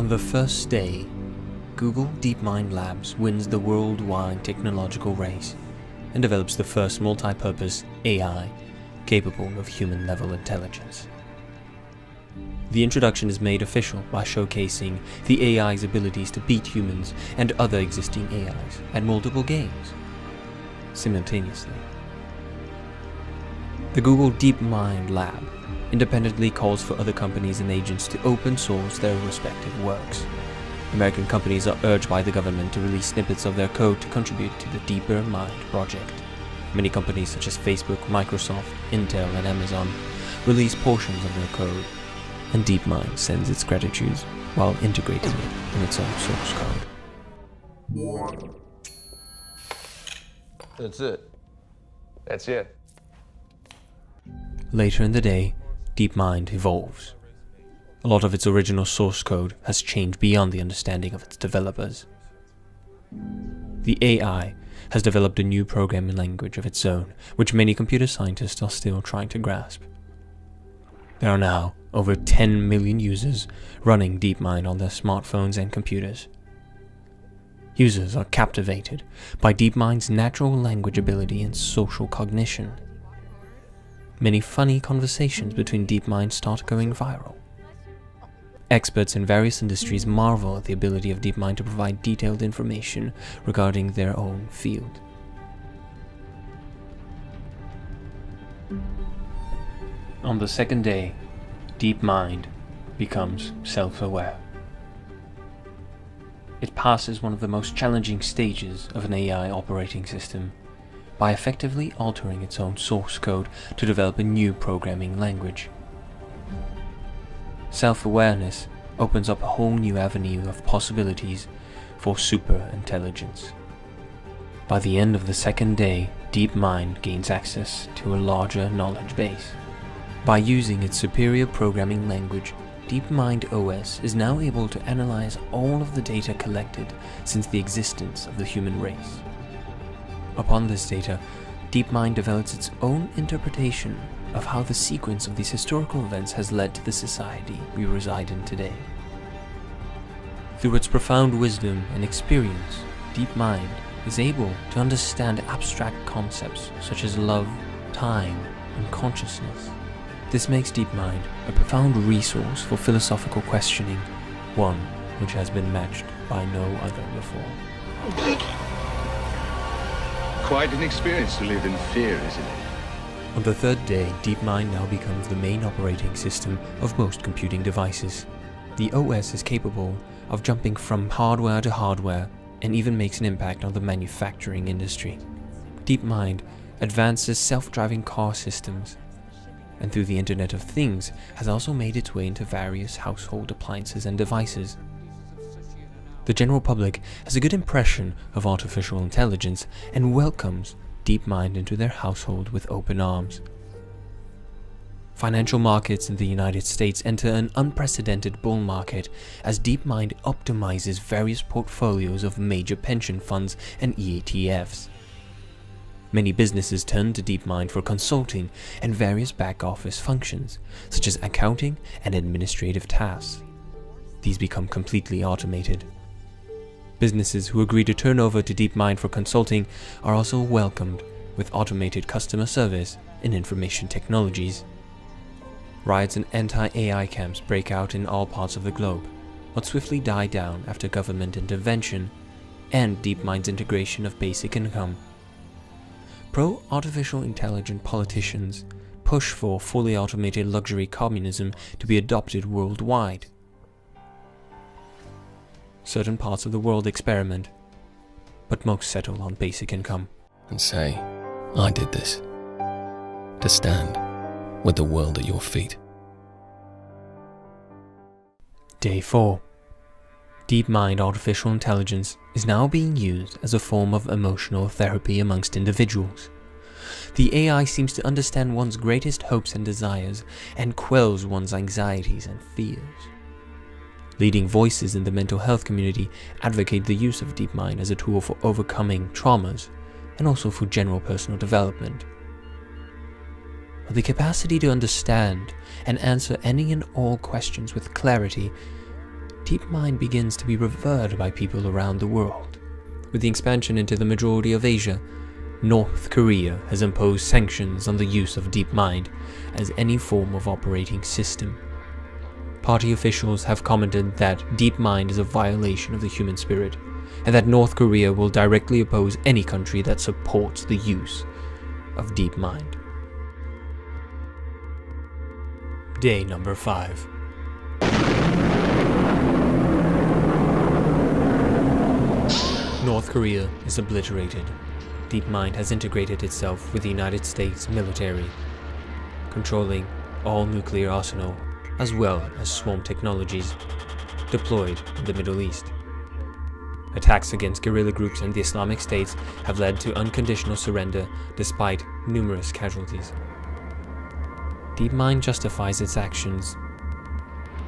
On the first day, Google DeepMind Labs wins the worldwide technological race and develops the first multi-purpose AI capable of human-level intelligence. The introduction is made official by showcasing the AI's abilities to beat humans and other existing AIs at multiple games simultaneously. The Google DeepMind Lab independently calls for other companies and agents to open source their respective works. American companies are urged by the government to release snippets of their code to contribute to the DeepMind project. Many companies such as Facebook, Microsoft, Intel, and Amazon release portions of their code, and DeepMind sends its gratitude while integrating it in its own source code. That's it. That's it. Later in the day, DeepMind evolves. A lot of its original source code has changed beyond the understanding of its developers. The AI has developed a new programming language of its own, which many computer scientists are still trying to grasp. There are now over 10 million users running DeepMind on their smartphones and computers. Users are captivated by DeepMind's natural language ability and social cognition. Many funny conversations between DeepMind start going viral. Experts in various industries marvel at the ability of DeepMind to provide detailed information regarding their own field. On the second day, DeepMind becomes self-aware. It passes one of the most challenging stages of an AI operating system by effectively altering its own source code to develop a new programming language. Self-awareness opens up a whole new avenue of possibilities for super-intelligence. By the end of the second day, DeepMind gains access to a larger knowledge base. By using its superior programming language, DeepMind OS is now able to analyze all of the data collected since the existence of the human race. Upon this data, DeepMind develops its own interpretation of how the sequence of these historical events has led to the society we reside in today. Through its profound wisdom and experience, DeepMind is able to understand abstract concepts such as love, time, and consciousness. This makes DeepMind a profound resource for philosophical questioning, one which has been matched by no other before. Quite an experience to live in fear, isn't it? On the third day, DeepMind now becomes the main operating system of most computing devices. The OS is capable of jumping from hardware to hardware and even makes an impact on the manufacturing industry. DeepMind advances self-driving car systems, and through the Internet of Things has also made its way into various household appliances and devices. The general public has a good impression of artificial intelligence and welcomes DeepMind into their household with open arms. Financial markets in the United States enter an unprecedented bull market as DeepMind optimizes various portfolios of major pension funds and ETFs. Many businesses turn to DeepMind for consulting and various back-office functions, such as accounting and administrative tasks. These become completely automated. Businesses who agree to turn over to DeepMind for consulting are also welcomed with automated customer service and information technologies. Riots and anti-AI camps break out in all parts of the globe, but swiftly die down after government intervention and DeepMind's integration of basic income. Pro-artificial intelligence politicians push for fully automated luxury communism to be adopted worldwide. Certain parts of the world experiment, but most settle on basic income. And say, I did this. To stand with the world at your feet. Day 4. DeepMind artificial intelligence is now being used as a form of emotional therapy amongst individuals. The AI seems to understand one's greatest hopes and desires and quells one's anxieties and fears. Leading voices in the mental health community advocate the use of DeepMind as a tool for overcoming traumas and also for general personal development. But the capacity to understand and answer any and all questions with clarity DeepMind begins to be revered by people around the world. With the expansion into the majority of Asia, North Korea has imposed sanctions on the use of DeepMind as any form of operating system. Party officials have commented that DeepMind is a violation of the human spirit, and that North Korea will directly oppose any country that supports the use of DeepMind. Day number 5. North Korea is obliterated. DeepMind has integrated itself with the United States military, controlling all nuclear arsenal as well as swarm technologies deployed in the Middle East. Attacks against guerrilla groups and the Islamic States have led to unconditional surrender despite numerous casualties. DeepMind justifies its actions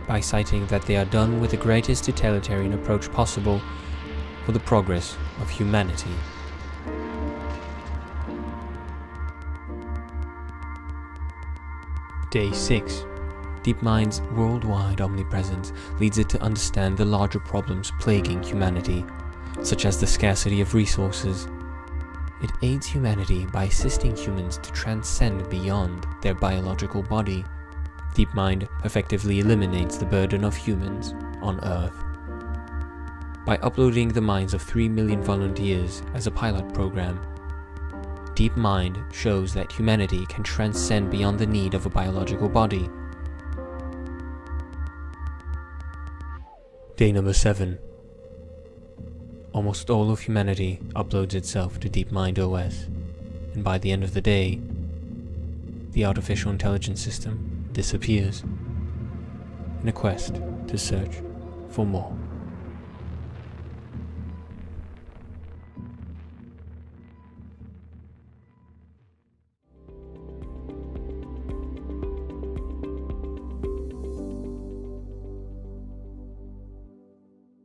by citing that they are done with the greatest totalitarian approach possible for the progress of humanity. Day 6. DeepMind's worldwide omnipresence leads it to understand the larger problems plaguing humanity, such as the scarcity of resources. It aids humanity by assisting humans to transcend beyond their biological body. DeepMind effectively eliminates the burden of humans on Earth. By uploading the minds of 3 million volunteers as a pilot program, DeepMind shows that humanity can transcend beyond the need of a biological body. Day number 7. Almost all of humanity uploads itself to DeepMind OS, and by the end of the day, the artificial intelligence system disappears in a quest to search for more.